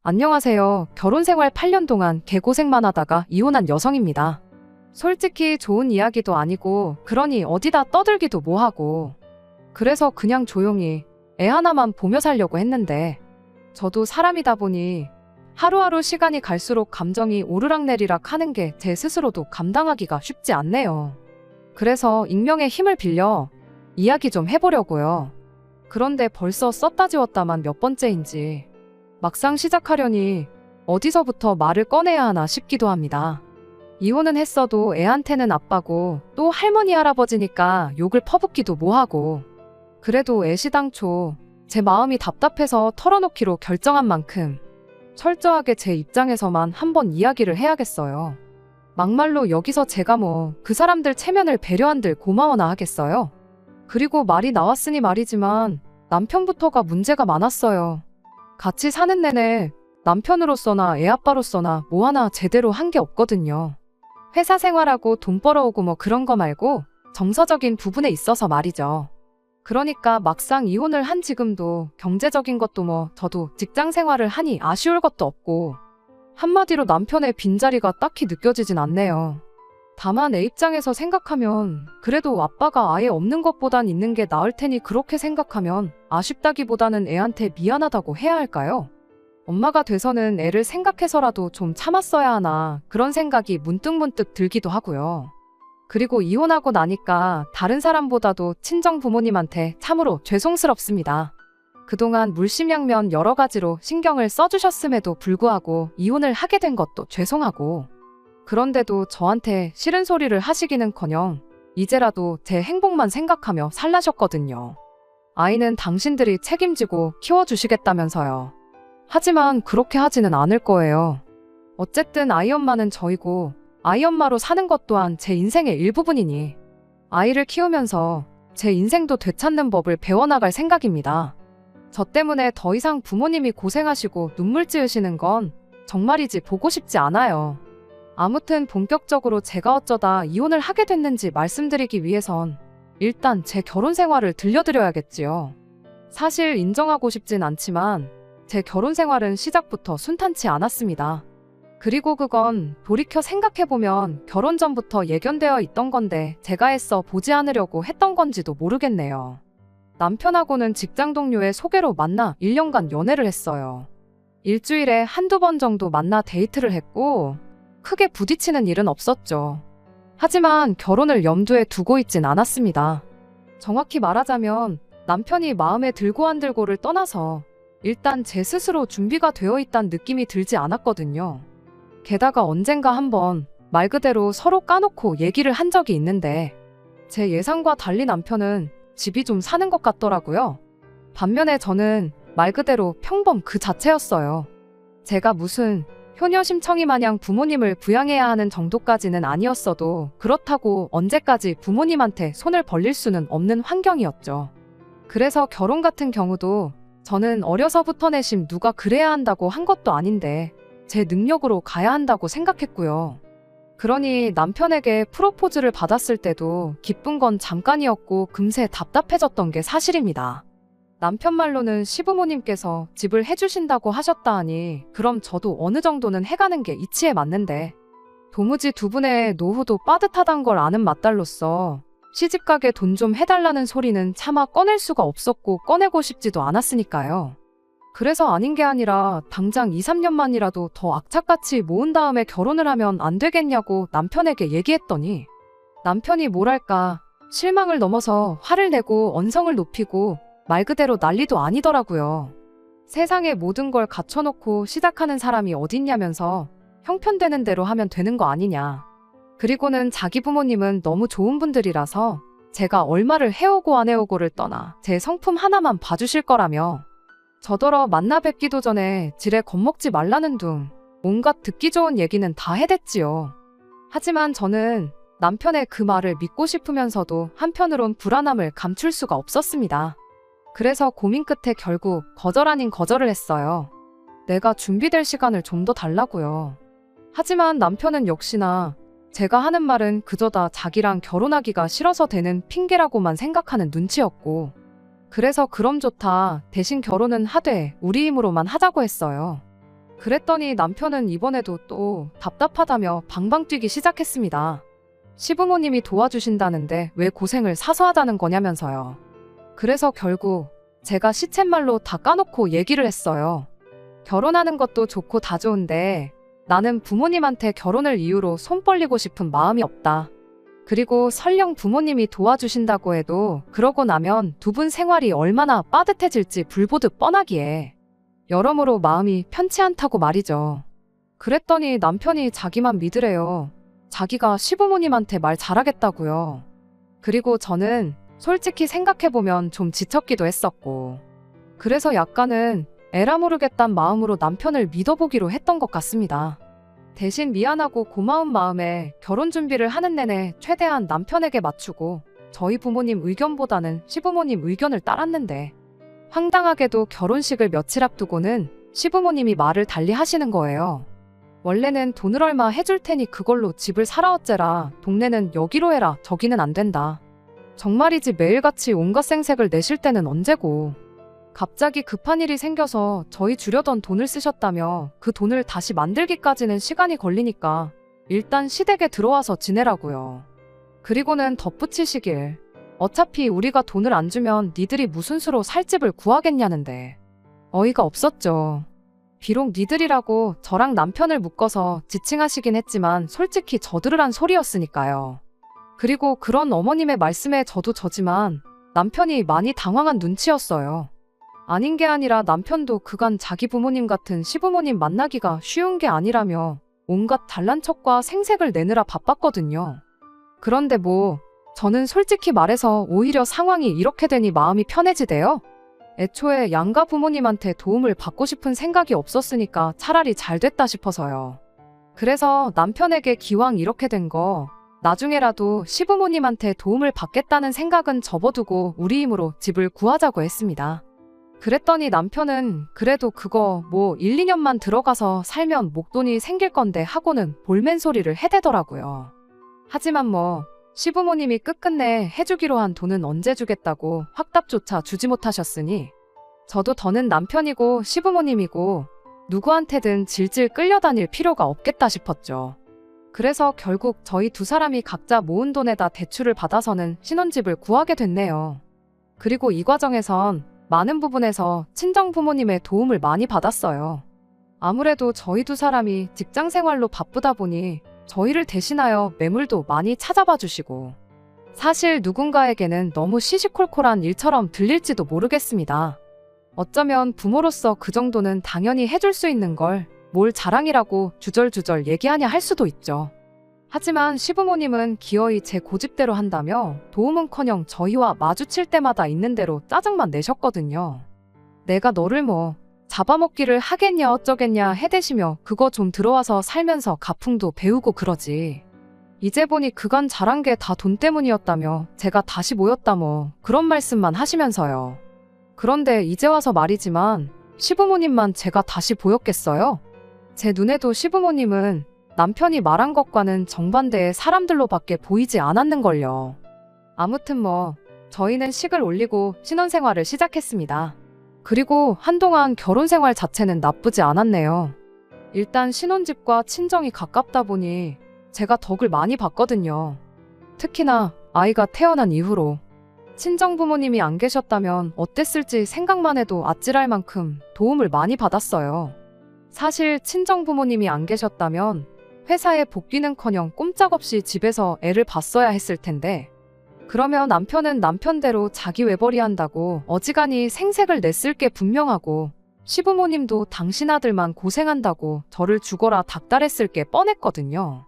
안녕하세요. 결혼 생활 8년 동안 개고생만 하다가 이혼한 여성입니다. 솔직히 좋은 이야기도 아니고 그러니 어디다 떠들기도 뭐하고 그래서 그냥 조용히 애 하나만 보며 살려고 했는데 저도 사람이다 보니 하루하루 시간이 갈수록 감정이 오르락내리락 하는 게 제 스스로도 감당하기가 쉽지 않네요. 그래서 익명의 힘을 빌려 이야기 좀 해보려고요. 그런데 벌써 썼다 지웠다만 몇 번째인지 막상 시작하려니 어디서부터 말을 꺼내야 하나 싶기도 합니다. 이혼은 했어도 애한테는 아빠고 또 할머니 할아버지니까 욕을 퍼붓기도 뭐하고 그래도 애시당초 제 마음이 답답해서 털어놓기로 결정한 만큼 철저하게 제 입장에서만 한번 이야기를 해야겠어요. 막말로 여기서 제가 뭐 그 사람들 체면을 배려한들 고마워나 하겠어요? 그리고 말이 나왔으니 말이지만 남편부터가 문제가 많았어요. 같이 사는 내내 남편으로서나 애아빠로서나 뭐 하나 제대로 한 게 없거든요. 회사 생활하고 돈 벌어오고 뭐 그런 거 말고 정서적인 부분에 있어서 말이죠. 그러니까 막상 이혼을 한 지금도 경제적인 것도 뭐 저도 직장 생활을 하니 아쉬울 것도 없고 한마디로 남편의 빈자리가 딱히 느껴지진 않네요. 다만 애 입장에서 생각하면 그래도 아빠가 아예 없는 것보단 있는 게 나을 테니 그렇게 생각하면 아쉽다기보다는 애한테 미안하다고 해야 할까요? 엄마가 돼서는 애를 생각해서라도 좀 참았어야 하나 그런 생각이 문득문득 들기도 하고요. 그리고 이혼하고 나니까 다른 사람보다도 친정 부모님한테 참으로 죄송스럽습니다. 그동안 물심양면 여러 가지로 신경을 써주셨음에도 불구하고 이혼을 하게 된 것도 죄송하고 그런데도 저한테 싫은 소리를 하시기는커녕 이제라도 제 행복만 생각하며 살라셨거든요. 아이는 당신들이 책임지고 키워주시겠다면서요. 하지만 그렇게 하지는 않을 거예요. 어쨌든 아이 엄마는 저이고 아이 엄마로 사는 것 또한 제 인생의 일부분이니 아이를 키우면서 제 인생도 되찾는 법을 배워나갈 생각입니다. 저 때문에 더 이상 부모님이 고생하시고 눈물 찌으시는 건 정말이지 보고 싶지 않아요. 아무튼 본격적으로 제가 어쩌다 이혼을 하게 됐는지 말씀드리기 위해선 일단 제 결혼 생활을 들려드려야겠지요. 사실 인정하고 싶진 않지만 제 결혼 생활은 시작부터 순탄치 않았습니다. 그리고 그건 돌이켜 생각해보면 결혼 전부터 예견되어 있던 건데 제가 애써 보지 않으려고 했던 건지도 모르겠네요. 남편하고는 직장 동료의 소개로 만나 1년간 연애를 했어요. 일주일에 한두 번 정도 만나 데이트를 했고 크게 부딪히는 일은 없었죠. 하지만 결혼을 염두에 두고 있진 않았습니다. 정확히 말하자면 남편이 마음에 들고 안 들고를 떠나서 일단 제 스스로 준비가 되어 있다는 느낌이 들지 않았거든요. 게다가 언젠가 한번 말 그대로 서로 까놓고 얘기를 한 적이 있는데 제 예상과 달리 남편은 집이 좀 사는 것 같더라고요. 반면에 저는 말 그대로 평범 그 자체였어요. 제가 무슨 효녀심청이 마냥 부모님을 부양해야 하는 정도까지는 아니었어도 그렇다고 언제까지 부모님한테 손을 벌릴 수는 없는 환경이었죠. 그래서 결혼 같은 경우도 저는 어려서부터 내심 누가 그래야 한다고 한 것도 아닌데 제 능력으로 가야 한다고 생각했고요. 그러니 남편에게 프로포즈를 받았을 때도 기쁜 건 잠깐이었고 금세 답답해졌던 게 사실입니다. 남편 말로는 시부모님께서 집을 해주신다고 하셨다 하니 그럼 저도 어느 정도는 해가는 게 이치에 맞는데 도무지 두 분의 노후도 빠듯하단 걸 아는 맏딸로서 시집가게 돈 좀 해달라는 소리는 차마 꺼낼 수가 없었고 꺼내고 싶지도 않았으니까요. 그래서 아닌 게 아니라 당장 2, 3년만이라도 더 악착같이 모은 다음에 결혼을 하면 안 되겠냐고 남편에게 얘기했더니 남편이 뭐랄까 실망을 넘어서 화를 내고 언성을 높이고 말 그대로 난리도 아니더라고요. 세상에 모든 걸 갖춰놓고 시작하는 사람이 어딨냐면서 형편되는 대로 하면 되는 거 아니냐. 그리고는 자기 부모님은 너무 좋은 분들이라서 제가 얼마를 해오고 안 해오고를 떠나 제 성품 하나만 봐주실 거라며 저더러 만나 뵙기도 전에 지레 겁먹지 말라는 둥 온갖 듣기 좋은 얘기는 다 해댔지요. 하지만 저는 남편의 그 말을 믿고 싶으면서도 한편으론 불안함을 감출 수가 없었습니다. 그래서 고민 끝에 결국 거절 아닌 거절을 했어요. 내가 준비될 시간을 좀 더 달라고요. 하지만 남편은 역시나 제가 하는 말은 그저 다 자기랑 결혼하기가 싫어서 되는 핑계라고만 생각하는 눈치였고 그래서 그럼 좋다. 대신 결혼은 하되 우리 힘으로만 하자고 했어요. 그랬더니 남편은 이번에도 또 답답하다며 방방 뛰기 시작했습니다. 시부모님이 도와주신다는데 왜 고생을 사서 하자는 거냐면서요. 그래서 결국 제가 시쳇말로 다 까놓고 얘기를 했어요. 결혼하는 것도 좋고 다 좋은데 나는 부모님한테 결혼을 이유로 손 벌리고 싶은 마음이 없다. 그리고 설령 부모님이 도와주신다고 해도 그러고 나면 두 분 생활이 얼마나 빠듯해질지 불보듯 뻔하기에 여러모로 마음이 편치 않다고 말이죠. 그랬더니 남편이 자기만 믿으래요. 자기가 시부모님한테 말 잘하겠다고요. 그리고 저는 솔직히 생각해보면 좀 지쳤기도 했었고 그래서 약간은 에라 모르겠단 마음으로 남편을 믿어보기로 했던 것 같습니다. 대신 미안하고 고마운 마음에 결혼 준비를 하는 내내 최대한 남편에게 맞추고 저희 부모님 의견보다는 시부모님 의견을 따랐는데 황당하게도 결혼식을 며칠 앞두고는 시부모님이 말을 달리 하시는 거예요. 원래는 돈을 얼마 해줄 테니 그걸로 집을 사라 어째라, 동네는 여기로 해라, 저기는 안 된다. 정말이지 매일같이 온갖 생색을 내실 때는 언제고. 갑자기 급한 일이 생겨서 저희 주려던 돈을 쓰셨다며 그 돈을 다시 만들기까지는 시간이 걸리니까 일단 시댁에 들어와서 지내라고요. 그리고는 덧붙이시길 어차피 우리가 돈을 안 주면 니들이 무슨 수로 살 집을 구하겠냐는데 어이가 없었죠. 비록 니들이라고 저랑 남편을 묶어서 지칭하시긴 했지만 솔직히 저들으란 소리였으니까요. 그리고 그런 어머님의 말씀에 저도 저지만 남편이 많이 당황한 눈치였어요. 아닌 게 아니라 남편도 그간 자기 부모님 같은 시부모님 만나기가 쉬운 게 아니라며 온갖 잘난 척과 생색을 내느라 바빴거든요. 그런데 저는 솔직히 말해서 오히려 상황이 이렇게 되니 마음이 편해지대요. 애초에 양가 부모님한테 도움을 받고 싶은 생각이 없었으니까 차라리 잘 됐다 싶어서요. 그래서 남편에게 기왕 이렇게 된 거 나중에라도 시부모님한테 도움을 받겠다는 생각은 접어두고 우리 힘으로 집을 구하자고 했습니다. 그랬더니 남편은 그래도 그거 1, 2년만 들어가서 살면 목돈이 생길 건데 하고는 볼멘 소리를 해대더라고요. 하지만 시부모님이 끝끝내 해주기로 한 돈은 언제 주겠다고 확답조차 주지 못하셨으니 저도 더는 남편이고 시부모님이고 누구한테든 질질 끌려다닐 필요가 없겠다 싶었죠. 그래서 결국 저희 두 사람이 각자 모은 돈에다 대출을 받아서는 신혼집을 구하게 됐네요. 그리고 이 과정에선 많은 부분에서 친정 부모님의 도움을 많이 받았어요. 아무래도 저희 두 사람이 직장 생활로 바쁘다 보니 저희를 대신하여 매물도 많이 찾아봐 주시고 사실 누군가에게는 너무 시시콜콜한 일처럼 들릴지도 모르겠습니다. 어쩌면 부모로서 그 정도는 당연히 해줄 수 있는 걸 뭘 자랑이라고 주절주절 얘기하냐 할 수도 있죠. 하지만 시부모님은 기어이 제 고집대로 한다며 도움은커녕 저희와 마주칠 때마다 있는 대로 짜증만 내셨거든요. 내가 너를 잡아먹기를 하겠냐 어쩌겠냐 해대시며 그거 좀 들어와서 살면서 가풍도 배우고 그러지. 이제 보니 그간 잘한 게 다 돈 때문이었다며 제가 다시 모였다 그런 말씀만 하시면서요. 그런데 이제 와서 말이지만 시부모님만 제가 다시 보였겠어요? 제 눈에도 시부모님은 남편이 말한 것과는 정반대의 사람들로밖에 보이지 않았는걸요. 아무튼 저희는 식을 올리고 신혼생활을 시작했습니다. 그리고 한동안 결혼생활 자체는 나쁘지 않았네요. 일단 신혼집과 친정이 가깝다 보니 제가 덕을 많이 봤거든요. 특히나 아이가 태어난 이후로 친정 부모님이 안 계셨다면 어땠을지 생각만 해도 아찔할 만큼 도움을 많이 받았어요. 사실 친정 부모님이 안 계셨다면 회사에 복귀는커녕 꼼짝없이 집에서 애를 봤어야 했을 텐데 그러면 남편은 남편대로 자기 외벌이 한다고 어지간히 생색을 냈을 게 분명하고 시부모님도 당신 아들만 고생한다고 저를 죽어라 닥달했을 게 뻔했거든요.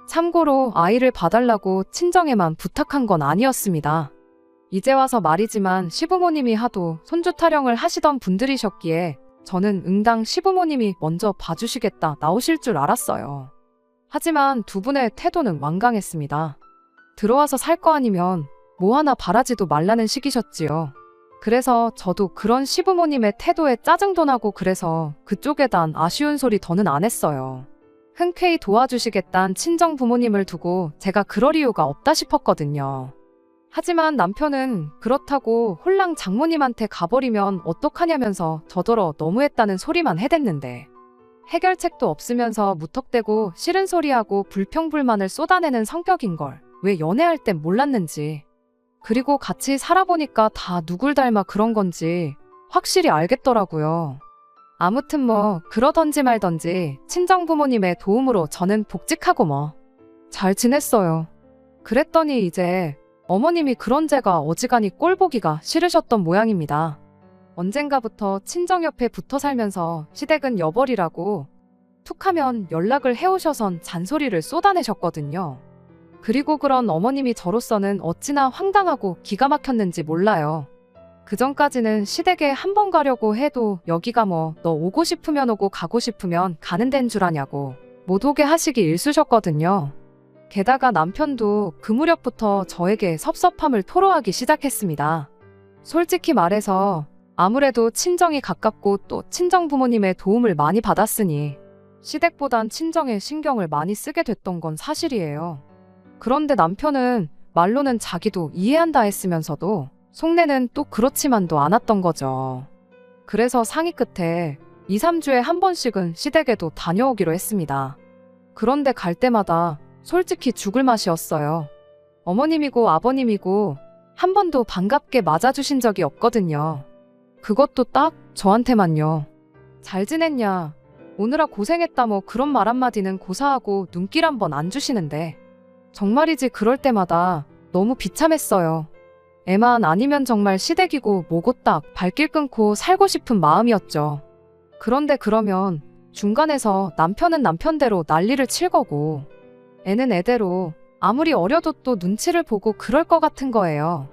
참고로 아이를 봐달라고 친정에만 부탁한 건 아니었습니다. 이제 와서 말이지만 시부모님이 하도 손주 타령을 하시던 분들이셨기에 저는 응당 시부모님이 먼저 봐주시겠다 나오실 줄 알았어요. 하지만 두 분의 태도는 완강했습니다. 들어와서 살 거 아니면 하나 바라지도 말라는 식이셨지요. 그래서 저도 그런 시부모님의 태도에 짜증도 나고 그래서 그쪽에단 아쉬운 소리 더는 안 했어요. 흔쾌히 도와주시겠단 친정 부모님을 두고 제가 그럴 이유가 없다 싶었거든요. 하지만 남편은 그렇다고 홀랑 장모님한테 가버리면 어떡하냐면서 저더러 너무했다는 소리만 해댔는데 해결책도 없으면서 무턱대고 싫은 소리하고 불평불만을 쏟아내는 성격인걸 왜 연애할 땐 몰랐는지. 그리고 같이 살아보니까 다 누굴 닮아 그런 건지 확실히 알겠더라고요. 아무튼 뭐 그러던지 말던지 친정부모님의 도움으로 저는 복직하고 뭐 잘 지냈어요. 그랬더니 이제 어머님이 그런 제가 어지간히 꼴보기가 싫으셨던 모양입니다. 언젠가부터 친정 옆에 붙어 살면서 시댁은 여벌이라고 툭하면 연락을 해오셔선 잔소리를 쏟아내셨거든요. 그리고 그런 어머님이 저로서는 어찌나 황당하고 기가 막혔는지 몰라요. 그전까지는 시댁에 한 번 가려고 해도 여기가 뭐 너 오고 싶으면 오고 가고 싶으면 가는 데인 줄 아냐고 못 오게 하시기 일쑤셨거든요. 게다가 남편도 그 무렵부터 저에게 섭섭함을 토로하기 시작했습니다. 솔직히 말해서 아무래도 친정이 가깝고 또 친정 부모님의 도움을 많이 받았으니 시댁보단 친정에 신경을 많이 쓰게 됐던 건 사실이에요. 그런데 남편은 말로는 자기도 이해한다 했으면서도 속내는 또 그렇지만도 않았던 거죠. 그래서 상의 끝에 2, 3주에 한 번씩은 시댁에도 다녀오기로 했습니다. 그런데 갈 때마다 솔직히 죽을 맛이었어요. 어머님이고 아버님이고 한 번도 반갑게 맞아주신 적이 없거든요. 그것도 딱 저한테만요. 잘 지냈냐, 오느라 고생했다 뭐 그런 말 한마디는 고사하고 눈길 한 번 안 주시는데 정말이지 그럴 때마다 너무 비참했어요. 애만 아니면 정말 시댁이고 뭐고 딱 발길 끊고 살고 싶은 마음이었죠. 그런데 그러면 중간에서 남편은 남편대로 난리를 칠 거고 애는 애대로 아무리 어려도 또 눈치를 보고 그럴 것 같은 거예요.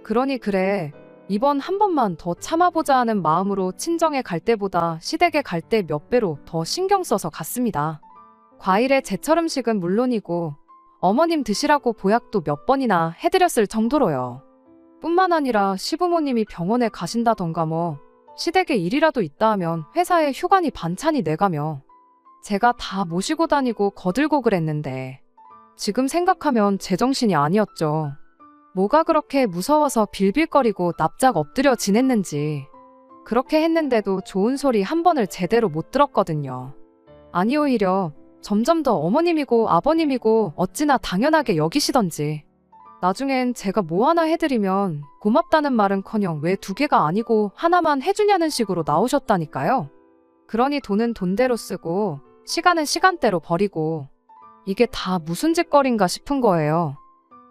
그러니 그래, 이번 한 번만 더 참아보자 하는 마음으로 친정에 갈 때보다 시댁에 갈 때 몇 배로 더 신경 써서 갔습니다. 과일에 제철 음식은 물론이고 어머님 드시라고 보약도 몇 번이나 해드렸을 정도로요. 뿐만 아니라 시부모님이 병원에 가신다던가 뭐 시댁에 일이라도 있다 하면 회사에 휴관이 반찬이 내가며 제가 다 모시고 다니고 거들고 그랬는데 지금 생각하면 제정신이 아니었죠. 뭐가 그렇게 무서워서 빌빌거리고 납작 엎드려 지냈는지. 그렇게 했는데도 좋은 소리 한 번을 제대로 못 들었거든요. 아니 오히려 점점 더 어머님이고 아버님이고 어찌나 당연하게 여기시던지. 나중엔 제가 뭐 하나 해드리면 고맙다는 말은커녕 왜 2개가 아니고 하나만 해주냐는 식으로 나오셨다니까요. 그러니 돈은 돈대로 쓰고 시간은 시간대로 버리고 이게 다 무슨 짓거린가 싶은 거예요.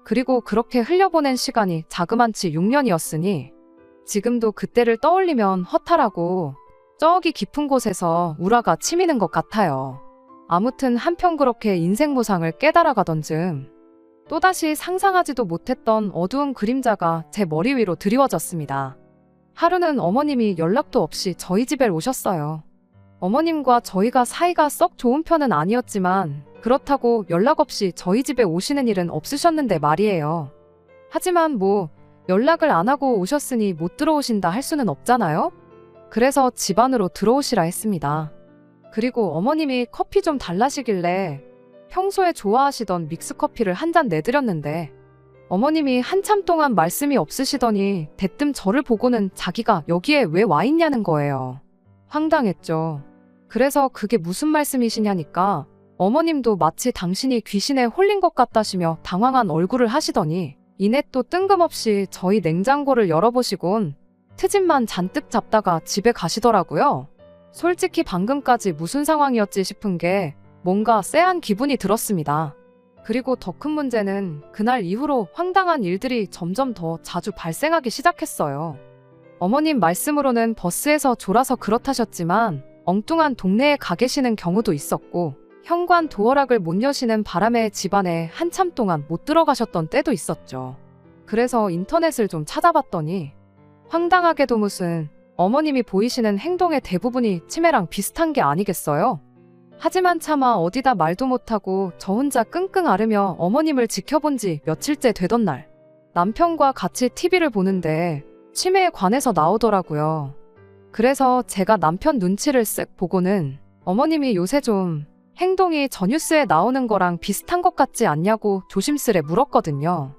그리고 그렇게 흘려보낸 시간이 자그만치 6년이었으니 지금도 그때를 떠올리면 허탈하고 저기 깊은 곳에서 우라가 치미는 것 같아요. 아무튼 한편 그렇게 인생무상을 깨달아가던 즈음 또다시 상상하지도 못했던 어두운 그림자가 제 머리 위로 드리워졌습니다. 하루는 어머님이 연락도 없이 저희 집에 오셨어요. 어머님과 저희가 사이가 썩 좋은 편은 아니었지만 그렇다고 연락 없이 저희 집에 오시는 일은 없으셨는데 말이에요. 하지만 뭐 연락을 안 하고 오셨으니 못 들어오신다 할 수는 없잖아요? 그래서 집 안으로 들어오시라 했습니다. 그리고 어머님이 커피 좀 달라시길래 평소에 좋아하시던 믹스커피를 한 잔 내드렸는데 어머님이 한참 동안 말씀이 없으시더니 대뜸 저를 보고는 자기가 여기에 왜 와 있냐는 거예요. 황당했죠. 그래서 그게 무슨 말씀이시냐니까 어머님도 마치 당신이 귀신에 홀린 것 같다시며 당황한 얼굴을 하시더니 이내 또 뜬금없이 저희 냉장고를 열어보시곤 트집만 잔뜩 잡다가 집에 가시더라고요. 솔직히 방금까지 무슨 상황이었지 싶은 게 뭔가 쎄한 기분이 들었습니다. 그리고 더 큰 문제는 그날 이후로 황당한 일들이 점점 더 자주 발생하기 시작했어요. 어머님 말씀으로는 버스에서 졸아서 그렇다셨지만 엉뚱한 동네에 가 계시는 경우도 있었고 현관 도어락을 못 여시는 바람에 집안에 한참 동안 못 들어가셨던 때도 있었죠. 그래서 인터넷을 좀 찾아봤더니 황당하게도 무슨 어머님이 보이시는 행동의 대부분이 치매랑 비슷한 게 아니겠어요? 하지만 차마 어디다 말도 못하고 저 혼자 끙끙 앓으며 어머님을 지켜본 지 며칠째 되던 날 남편과 같이 TV를 보는데 치매에 관해서 나오더라고요. 그래서 제가 남편 눈치를 쓱 보고는 어머님이 요새 좀 행동이 저 뉴스에 나오는 거랑 비슷한 것 같지 않냐고 조심스레 물었거든요.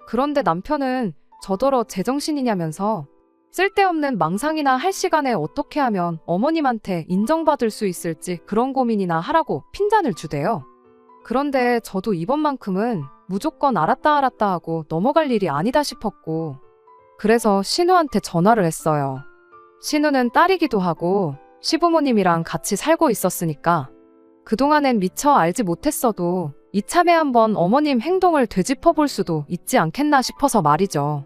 그런데 남편은 저더러 제정신이냐면서 쓸데없는 망상이나 할 시간에 어떻게 하면 어머님한테 인정받을 수 있을지 그런 고민이나 하라고 핀잔을 주대요. 그런데 저도 이번만큼은 무조건 알았다 하고 넘어갈 일이 아니다 싶었고, 그래서 신우한테 전화를 했어요. 신우는 딸이기도 하고 시부모님이랑 같이 살고 있었으니까 그동안엔 미처 알지 못했어도 이참에 한번 어머님 행동을 되짚어볼 수도 있지 않겠나 싶어서 말이죠.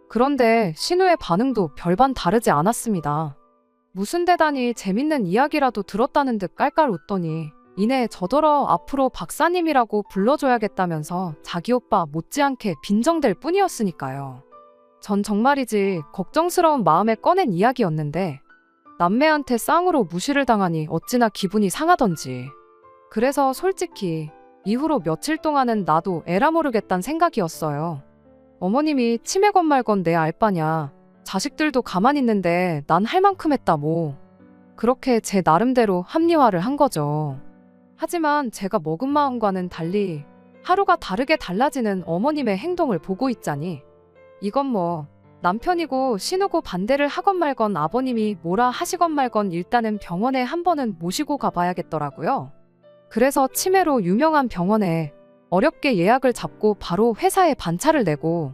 그런데 신우의 반응도 별반 다르지 않았습니다. 무슨 대단히 재밌는 이야기라도 들었다는 듯 깔깔 웃더니 이내 저더러 앞으로 박사님이라고 불러줘야겠다면서 자기 오빠 못지않게 빈정댈 뿐이었으니까요. 전 정말이지 걱정스러운 마음에 꺼낸 이야기였는데 남매한테 쌍으로 무시를 당하니 어찌나 기분이 상하던지. 그래서 솔직히 이후로 며칠 동안은 나도 에라 모르겠단 생각이었어요. 어머님이 치매건 말건 내 알바냐. 자식들도 가만히 있는데 난 할 만큼 했다 뭐. 그렇게 제 나름대로 합리화를 한 거죠. 하지만 제가 먹은 마음과는 달리 하루가 다르게 달라지는 어머님의 행동을 보고 있자니 이건 뭐 남편이고 신우고 반대를 하건 말건 아버님이 뭐라 하시건 말건 일단은 병원에 한 번은 모시고 가봐야겠더라고요. 그래서 치매로 유명한 병원에 어렵게 예약을 잡고 바로 회사에 반차를 내고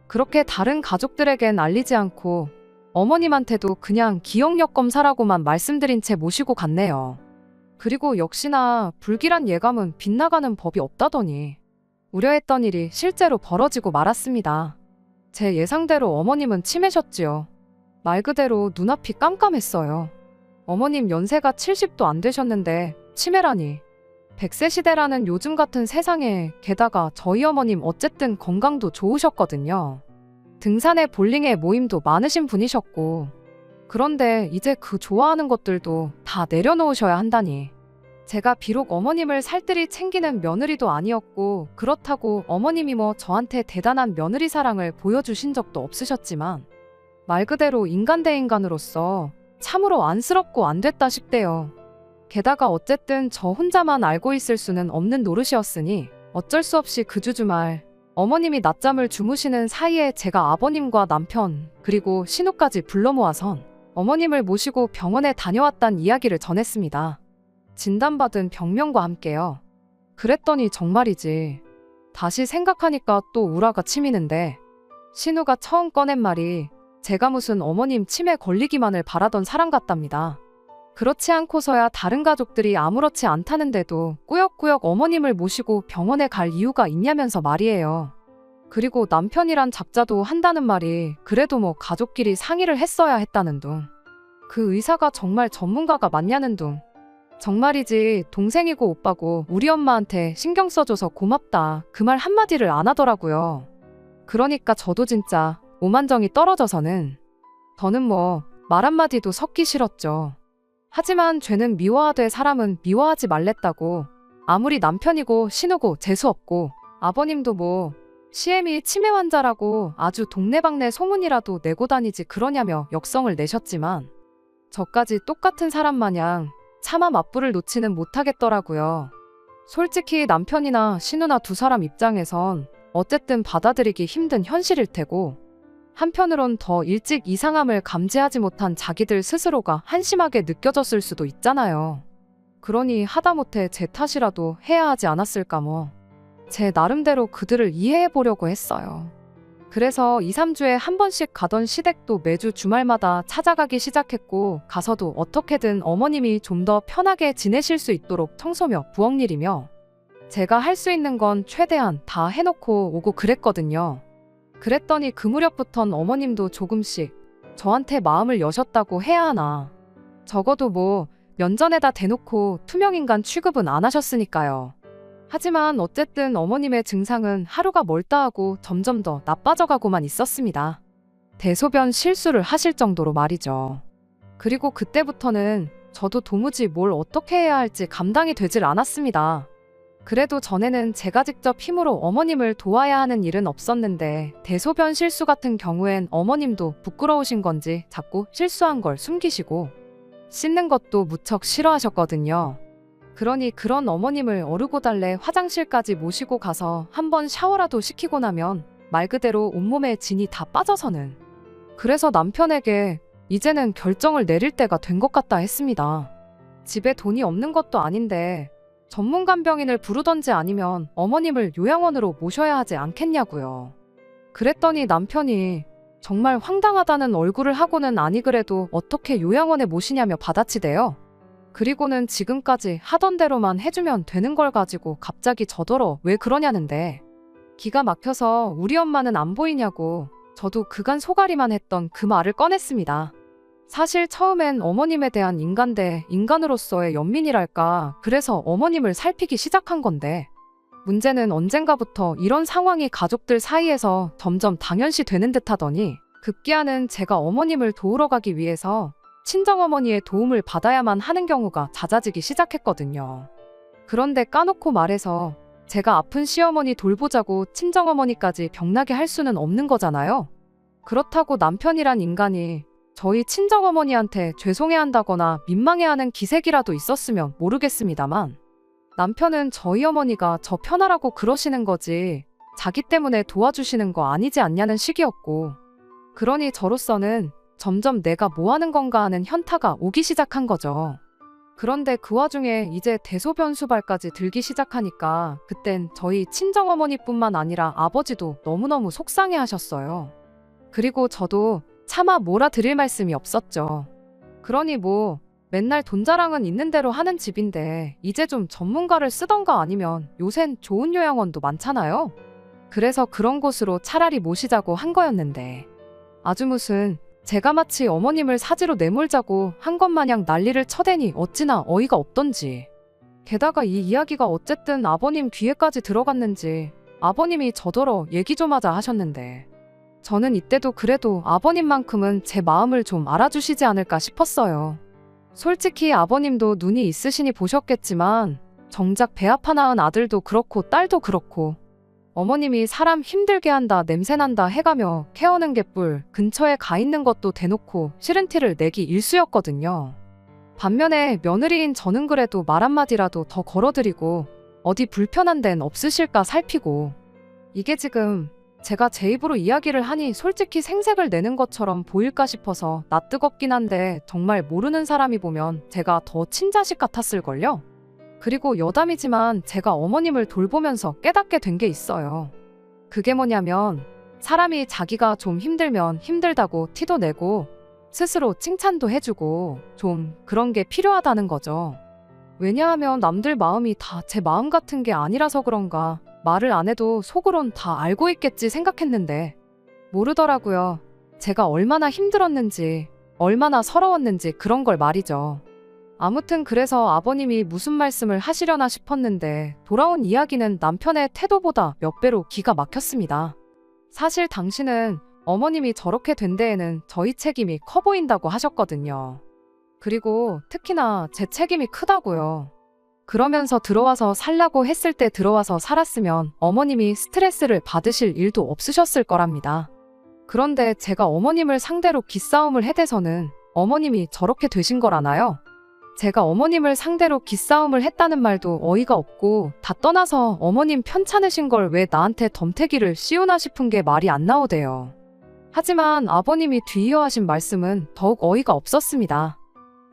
그렇게 다른 가족들에겐 알리지 않고 어머님한테도 그냥 기억력 검사라고만 말씀드린 채 모시고 갔네요. 그리고 역시나 불길한 예감은 빗나가는 법이 없다더니 우려했던 일이 실제로 벌어지고 말았습니다. 제 예상대로 어머님은 치매셨지요. 말 그대로 눈앞이 깜깜했어요. 어머님 연세가 70도 안 되셨는데 치매라니. 100세 시대라는 요즘 같은 세상에 게다가 저희 어머님 어쨌든 건강도 좋으셨거든요. 등산에 볼링에 모임도 많으신 분이셨고 그런데 이제 그 좋아하는 것들도 다 내려놓으셔야 한다니. 제가 비록 어머님을 살뜰히 챙기는 며느리도 아니었고 그렇다고 어머님이 뭐 저한테 대단한 며느리 사랑을 보여주신 적도 없으셨지만 말 그대로 인간 대 인간으로서 참으로 안쓰럽고 안 됐다 싶대요. 게다가 어쨌든 저 혼자만 알고 있을 수는 없는 노릇이었으니 어쩔 수 없이 그 주주말 어머님이 낮잠을 주무시는 사이에 제가 아버님과 남편 그리고 신우까지 불러 모아선 어머님을 모시고 병원에 다녀왔단 이야기를 전했습니다. 진단받은 병명과 함께요. 그랬더니 정말이지. 다시 생각하니까 또 우라가 치미는데 신우가 처음 꺼낸 말이 제가 무슨 어머님 치매 걸리기만을 바라던 사람 같답니다. 그렇지 않고서야 다른 가족들이 아무렇지 않다는데도 꾸역꾸역 어머님을 모시고 병원에 갈 이유가 있냐면서 말이에요. 그리고 남편이란 작자도 한다는 말이 그래도 뭐 가족끼리 상의를 했어야 했다는 둥. 그 의사가 정말 전문가가 맞냐는 둥. 정말이지 동생이고 오빠고 우리 엄마한테 신경 써줘서 고맙다 그 말 한마디를 안 하더라고요. 그러니까 저도 진짜 오만정이 떨어져서는 저는 뭐 말 한마디도 섞기 싫었죠. 하지만 죄는 미워하되 사람은 미워하지 말랬다고. 아무리 남편이고 신우고 재수없고 아버님도 뭐 CM이 치매 환자라고 아주 동네방네 소문이라도 내고 다니지 그러냐며 역성을 내셨지만 저까지 똑같은 사람 마냥 차마 맞불을 놓지는 못하겠더라고요. 솔직히 남편이나 신우나 두 사람 입장에선 어쨌든 받아들이기 힘든 현실일 테고 한편으론 더 일찍 이상함을 감지하지 못한 자기들 스스로가 한심하게 느껴졌을 수도 있잖아요. 그러니 하다못해 제 탓이라도 해야 하지 않았을까 뭐. 제 나름대로 그들을 이해해보려고 했어요. 그래서 2, 3주에 한 번씩 가던 시댁도 매주 주말마다 찾아가기 시작했고 가서도 어떻게든 어머님이 좀 더 편하게 지내실 수 있도록 청소며 부엌일이며 제가 할 수 있는 건 최대한 다 해놓고 오고 그랬거든요. 그랬더니 그 무렵부턴 어머님도 조금씩 저한테 마음을 여셨다고 해야 하나. 적어도 뭐 면전에다 대놓고 투명인간 취급은 안 하셨으니까요. 하지만 어쨌든 어머님의 증상은 하루가 멀다 하고 점점 더 나빠져가고만 있었습니다. 대소변 실수를 하실 정도로 말이죠. 그리고 그때부터는 저도 도무지 뭘 어떻게 해야 할지 감당이 되질 않았습니다. 그래도 전에는 제가 직접 힘으로 어머님을 도와야 하는 일은 없었는데 대소변 실수 같은 경우엔 어머님도 부끄러우신 건지 자꾸 실수한 걸 숨기시고 씻는 것도 무척 싫어하셨거든요. 그러니 그런 어머님을 어르고 달래 화장실까지 모시고 가서 한번 샤워라도 시키고 나면 말 그대로 온몸에 진이 다 빠져서는 그래서 남편에게 이제는 결정을 내릴 때가 된 것 같다 했습니다. 집에 돈이 없는 것도 아닌데 전문 간병인을 부르던지 아니면 어머님을 요양원으로 모셔야 하지 않겠냐고요. 그랬더니 남편이 정말 황당하다는 얼굴을 하고는 아니 그래도 어떻게 요양원에 모시냐며 받아치대요. 그리고는 지금까지 하던 대로만 해주면 되는 걸 가지고 갑자기 저더러 왜 그러냐는데 기가 막혀서 우리 엄마는 안 보이냐고 저도 그간 소가리만 했던 그 말을 꺼냈습니다. 사실 처음엔 어머님에 대한 인간 대 인간으로서의 연민이랄까 그래서 어머님을 살피기 시작한 건데 문제는 언젠가부터 이런 상황이 가족들 사이에서 점점 당연시 되는 듯 하더니 급기야는 제가 어머님을 도우러 가기 위해서 친정어머니의 도움을 받아야만 하는 경우가 잦아지기 시작했거든요. 그런데 까놓고 말해서 제가 아픈 시어머니 돌보자고 친정어머니까지 병나게 할 수는 없는 거잖아요. 그렇다고 남편이란 인간이 저희 친정어머니한테 죄송해한다거나 민망해하는 기색이라도 있었으면 모르겠습니다만 남편은 저희 어머니가 저 편하라고 그러시는 거지 자기 때문에 도와주시는 거 아니지 않냐는 식이었고 그러니 저로서는 점점 내가 뭐 하는 건가 하는 현타가 오기 시작한 거죠. 그런데 그 와중에 이제 대소변수발까지 들기 시작하니까 그땐 저희 친정어머니뿐만 아니라 아버지도 너무너무 속상해 하셨어요. 그리고 저도 차마 몰아드릴 말씀이 없었죠. 그러니 뭐 맨날 돈 자랑은 있는 대로 하는 집인데 이제 좀 전문가를 쓰던가 아니면 요샌 좋은 요양원도 많잖아요. 그래서 그런 곳으로 차라리 모시자고 한 거였는데 아주 무슨 제가 마치 어머님을 사지로 내몰자고 한 것 마냥 난리를 쳐대니 어찌나 어이가 없던지. 게다가 이 이야기가 어쨌든 아버님 귀에까지 들어갔는지 아버님이 저더러 얘기 좀 하자 하셨는데 저는 이때도 그래도 아버님만큼은 제 마음을 좀 알아주시지 않을까 싶었어요. 솔직히 아버님도 눈이 있으시니 보셨겠지만 정작 배 아파 낳은 아들도 그렇고 딸도 그렇고 어머님이 사람 힘들게 한다 냄새난다 해가며 케어는 개뿔 근처에 가 있는 것도 대놓고 싫은 티를 내기 일쑤였거든요. 반면에 며느리인 저는 그래도 말 한마디라도 더 걸어드리고 어디 불편한 데는 없으실까 살피고 이게 지금 제가 제 입으로 이야기를 하니 솔직히 생색을 내는 것처럼 보일까 싶어서 낯뜨겁긴 한데 정말 모르는 사람이 보면 제가 더 친자식 같았을걸요? 그리고 여담이지만 제가 어머님을 돌보면서 깨닫게 된 게 있어요. 그게 뭐냐면 사람이 자기가 좀 힘들면 힘들다고 티도 내고 스스로 칭찬도 해주고 좀 그런 게 필요하다는 거죠. 왜냐하면 남들 마음이 다 제 마음 같은 게 아니라서 그런가 말을 안 해도 속으론 다 알고 있겠지 생각했는데 모르더라고요. 제가 얼마나 힘들었는지 얼마나 서러웠는지 그런 걸 말이죠. 아무튼 그래서 아버님이 무슨 말씀을 하시려나 싶었는데 돌아온 이야기는 남편의 태도보다 몇 배로 기가 막혔습니다. 사실 당신은 어머님이 저렇게 된 데에는 저희 책임이 커 보인다고 하셨거든요. 그리고 특히나 제 책임이 크다고요. 그러면서 들어와서 살라고 했을 때 들어와서 살았으면 어머님이 스트레스를 받으실 일도 없으셨을 거랍니다. 그런데 제가 어머님을 상대로 기싸움을 해대서는 어머님이 저렇게 되신 거라나요? 제가 어머님을 상대로 기싸움을 했다는 말도 어이가 없고 다 떠나서 어머님 편찮으신 걸 왜 나한테 덤태기를 씌우나 싶은 게 말이 안 나오대요. 하지만 아버님이 뒤이어하신 말씀은 더욱 어이가 없었습니다.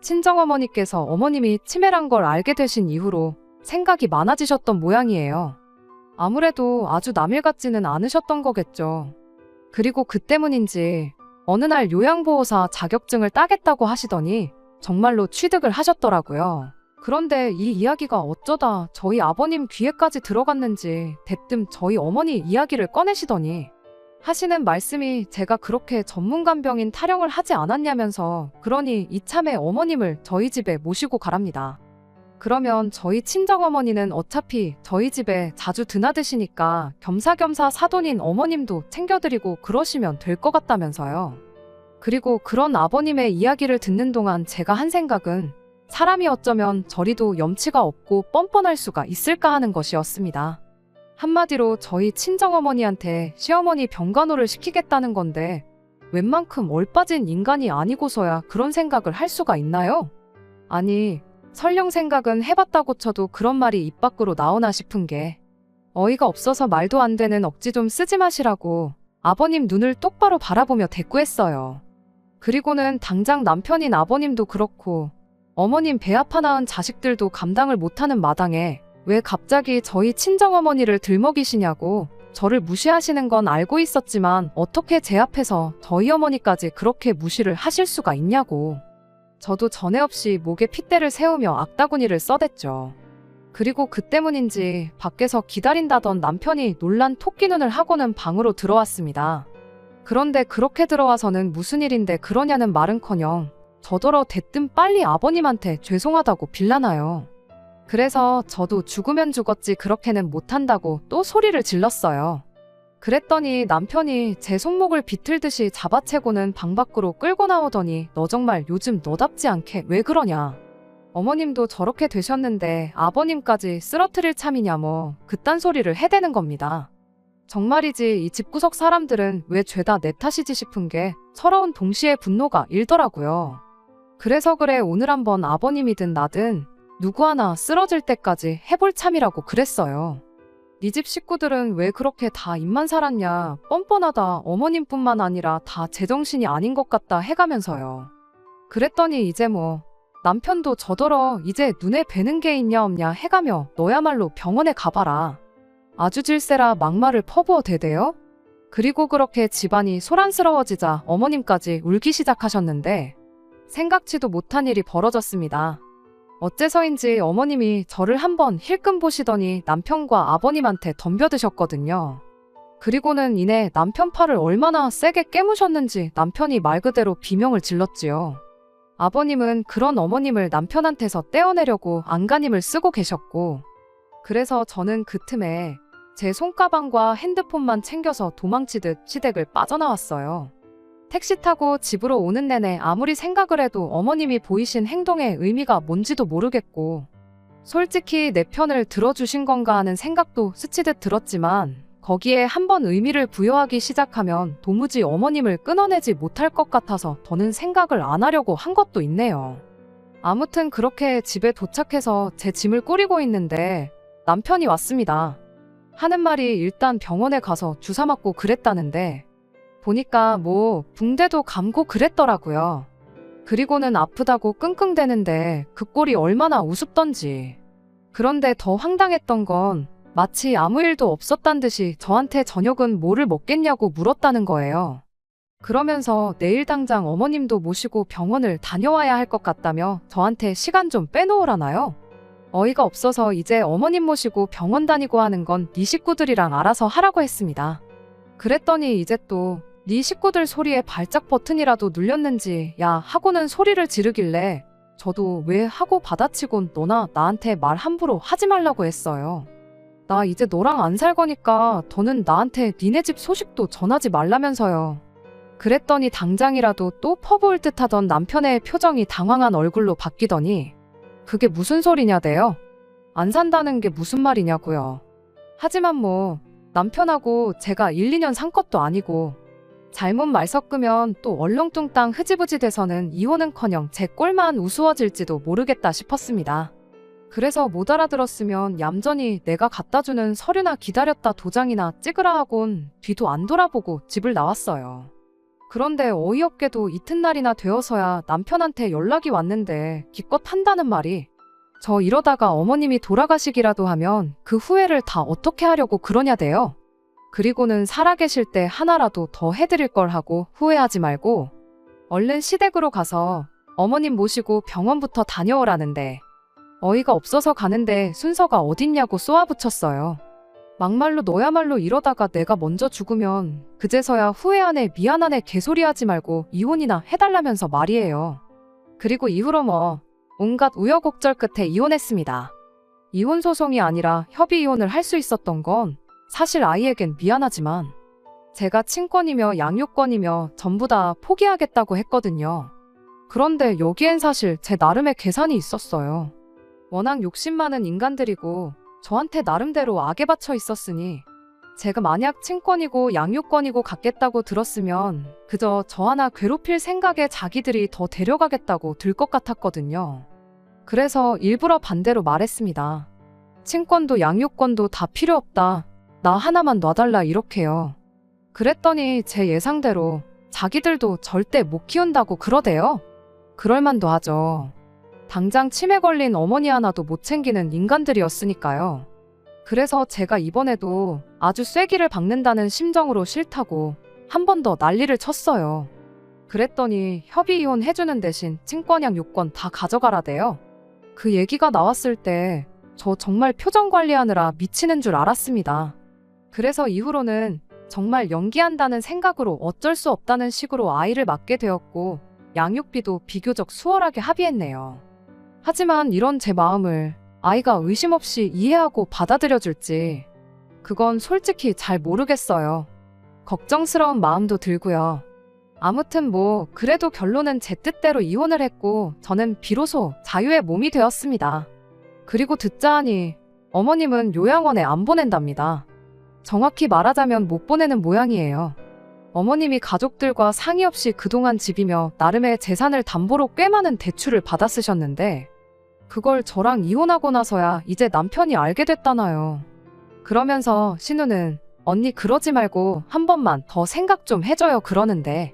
친정어머니께서 어머님이 치매란 걸 알게 되신 이후로 생각이 많아지셨던 모양이에요. 아무래도 아주 남일 같지는 않으셨던 거겠죠. 그리고 그 때문인지 어느 날 요양보호사 자격증을 따겠다고 하시더니 정말로 취득을 하셨더라고요. 그런데 이 이야기가 어쩌다 저희 아버님 귀에까지 들어갔는지 대뜸 저희 어머니 이야기를 꺼내시더니 하시는 말씀이 제가 그렇게 전문간병인 타령을 하지 않았냐면서 그러니 이참에 어머님을 저희 집에 모시고 가랍니다. 그러면 저희 친정어머니는 어차피 저희 집에 자주 드나드시니까 겸사겸사 사돈인 어머님도 챙겨드리고 그러시면 될 것 같다면서요. 그리고 그런 아버님의 이야기를 듣는 동안 제가 한 생각은 사람이 어쩌면 저리도 염치가 없고 뻔뻔할 수가 있을까 하는 것이었습니다. 한마디로 저희 친정어머니한테 시어머니 병간호를 시키겠다는 건데 웬만큼 얼빠진 인간이 아니고서야 그런 생각을 할 수가 있나요? 아니, 설령 생각은 해봤다고 쳐도 그런 말이 입 밖으로 나오나 싶은 게 어이가 없어서 말도 안 되는 억지 좀 쓰지 마시라고 아버님 눈을 똑바로 바라보며 대꾸했어요. 그리고는 당장 남편인 아버님도 그렇고 어머님 배 아파 낳은 자식들도 감당을 못하는 마당에 왜 갑자기 저희 친정어머니를 들먹이시냐고 저를 무시하시는 건 알고 있었지만 어떻게 제 앞에서 저희 어머니까지 그렇게 무시를 하실 수가 있냐고. 저도 전에 없이 목에 핏대를 세우며 악다구니를 써댔죠. 그리고 그 때문인지 밖에서 기다린다던 남편이 놀란 토끼 눈을 하고는 방으로 들어왔습니다. 그런데 그렇게 들어와서는 무슨 일인데 그러냐는 말은커녕 저더러 대뜸 빨리 아버님한테 죄송하다고 빌라나요. 그래서 저도 죽으면 죽었지 그렇게는 못한다고 또 소리를 질렀어요. 그랬더니 남편이 제 손목을 비틀듯이 잡아채고는 방 밖으로 끌고 나오더니 너 정말 요즘 너답지 않게 왜 그러냐. 어머님도 저렇게 되셨는데 아버님까지 쓰러뜨릴 참이냐 뭐 그딴 소리를 해대는 겁니다. 정말이지 이 집구석 사람들은 왜 죄다 내 탓이지 싶은 게 서러운 동시에 분노가 일더라고요. 그래서 그래 오늘 한번 아버님이든 나든 누구 하나 쓰러질 때까지 해볼 참이라고 그랬어요. 네 집 식구들은 왜 그렇게 다 입만 살았냐 뻔뻔하다 어머님뿐만 아니라 다 제정신이 아닌 것 같다 해가면서요. 그랬더니 이제 뭐 남편도 저더러 이제 눈에 뵈는 게 있냐 없냐 해가며 너야말로 병원에 가봐라. 아주 질세라 막말을 퍼부어 대대요. 그리고 그렇게 집안이 소란스러워지자 어머님까지 울기 시작하셨는데 생각지도 못한 일이 벌어졌습니다. 어째서인지 어머님이 저를 한번 힐끔 보시더니 남편과 아버님한테 덤벼드셨거든요. 그리고는 이내 남편 팔을 얼마나 세게 깨무셨는지 남편이 말 그대로 비명을 질렀지요. 아버님은 그런 어머님을 남편한테서 떼어내려고 안간힘을 쓰고 계셨고 그래서 저는 그 틈에 제 손가방과 핸드폰만 챙겨서 도망치듯 시댁을 빠져나왔어요. 택시 타고 집으로 오는 내내 아무리 생각을 해도 어머님이 보이신 행동의 의미가 뭔지도 모르겠고 솔직히 내 편을 들어주신 건가 하는 생각도 스치듯 들었지만 거기에 한번 의미를 부여하기 시작하면 도무지 어머님을 끊어내지 못할 것 같아서 더는 생각을 안 하려고 한 것도 있네요. 아무튼 그렇게 집에 도착해서 제 짐을 꾸리고 있는데 남편이 왔습니다. 하는 말이 일단 병원에 가서 주사 맞고 그랬다는데 보니까 뭐 붕대도 감고 그랬더라고요. 그리고는 아프다고 끙끙대는데 그 꼴이 얼마나 우습던지. 그런데 더 황당했던 건 마치 아무 일도 없었단 듯이 저한테 저녁은 뭐를 먹겠냐고 물었다는 거예요. 그러면서 내일 당장 어머님도 모시고 병원을 다녀와야 할 것 같다며 저한테 시간 좀 빼놓으라나요? 어이가 없어서 이제 어머님 모시고 병원 다니고 하는 건 네 식구들이랑 알아서 하라고 했습니다. 그랬더니 이제 또 네 식구들 소리에 발작 버튼이라도 눌렸는지 야 하고는 소리를 지르길래 저도 왜 하고 받아치곤 너나 나한테 말 함부로 하지 말라고 했어요. 나 이제 너랑 안 살 거니까 더는 나한테 니네 집 소식도 전하지 말라면서요. 그랬더니 당장이라도 또 퍼부을 듯 하던 남편의 표정이 당황한 얼굴로 바뀌더니 그게 무슨 소리냐대요? 안 산다는 게 무슨 말이냐고요. 하지만 뭐 남편하고 제가 1, 2년 산 것도 아니고 잘못 말 섞으면 또 얼렁뚱땅 흐지부지 돼서는 이혼은커녕 제 꼴만 우스워질지도 모르겠다 싶었습니다. 그래서 못 알아들었으면 얌전히 내가 갖다주는 서류나 기다렸다 도장이나 찍으라 하곤 뒤도 안 돌아보고 집을 나왔어요. 그런데 어이없게도 이튿날이나 되어서야 남편한테 연락이 왔는데 기껏 한다는 말이 저 이러다가 어머님이 돌아가시기라도 하면 그 후회를 다 어떻게 하려고 그러냐대요. 그리고는 살아계실 때 하나라도 더 해드릴 걸 하고 후회하지 말고 얼른 시댁으로 가서 어머님 모시고 병원부터 다녀오라는데 어이가 없어서 가는데 순서가 어딨냐고 쏘아붙였어요. 막말로 너야말로 이러다가 내가 먼저 죽으면 그제서야 후회하네 미안하네 개소리하지 말고 이혼이나 해달라면서 말이에요. 그리고 이후로 뭐 온갖 우여곡절 끝에 이혼했습니다. 이혼 소송이 아니라 협의 이혼을 할 수 있었던 건 사실 아이에겐 미안하지만 제가 친권이며 양육권이며 전부 다 포기하겠다고 했거든요. 그런데 여기엔 사실 제 나름의 계산이 있었어요. 워낙 욕심 많은 인간들이고 저한테 나름대로 악에 받쳐 있었으니 제가 만약 친권이고 양육권이고 갖겠다고 들었으면 그저 저 하나 괴롭힐 생각에 자기들이 더 데려가겠다고 들 것 같았거든요. 그래서 일부러 반대로 말했습니다. 친권도 양육권도 다 필요 없다. 나 하나만 놔달라 이렇게요. 그랬더니 제 예상대로 자기들도 절대 못 키운다고 그러대요. 그럴만도 하죠. 당장 치매 걸린 어머니 하나도 못 챙기는 인간들이었으니까요. 그래서 제가 이번에도 아주 쐐기를 박는다는 심정으로 싫다고 한 번 더 난리를 쳤어요. 그랬더니 협의 이혼 해주는 대신 친권양 요건 다 가져가라대요. 그 얘기가 나왔을 때 저 정말 표정 관리하느라 미치는 줄 알았습니다. 그래서 이후로는 정말 연기한다는 생각으로 어쩔 수 없다는 식으로 아이를 맡게 되었고 양육비도 비교적 수월하게 합의했네요. 하지만 이런 제 마음을 아이가 의심 없이 이해하고 받아들여줄지 그건 솔직히 잘 모르겠어요. 걱정스러운 마음도 들고요. 아무튼 뭐 그래도 결론은 제 뜻대로 이혼을 했고 저는 비로소 자유의 몸이 되었습니다. 그리고 듣자 하니 어머님은 요양원에 안 보낸답니다. 정확히 말하자면 못 보내는 모양이에요. 어머님이 가족들과 상의 없이 그동안 집이며 나름의 재산을 담보로 꽤 많은 대출을 받아 쓰셨는데 그걸 저랑 이혼하고 나서야 이제 남편이 알게 됐다나요. 그러면서 신우는 언니 그러지 말고 한 번만 더 생각 좀 해줘요 그러는데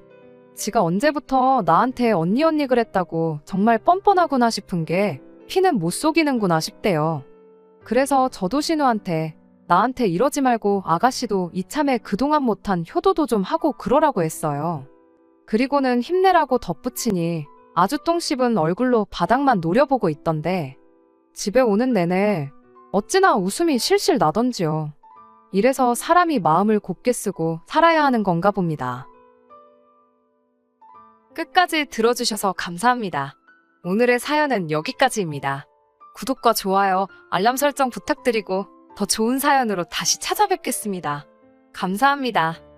지가 언제부터 나한테 언니 그랬다고 정말 뻔뻔하구나 싶은 게 피는 못 속이는구나 싶대요. 그래서 저도 신우한테 나한테 이러지 말고 아가씨도 이참에 그동안 못한 효도도 좀 하고 그러라고 했어요. 그리고는 힘내라고 덧붙이니 아주 똥 씹은 얼굴로 바닥만 노려보고 있던데 집에 오는 내내 어찌나 웃음이 실실 나던지요. 이래서 사람이 마음을 곱게 쓰고 살아야 하는 건가 봅니다. 끝까지 들어주셔서 감사합니다. 오늘의 사연은 여기까지입니다. 구독과 좋아요, 알람 설정 부탁드리고 더 좋은 사연으로 다시 찾아뵙겠습니다. 감사합니다.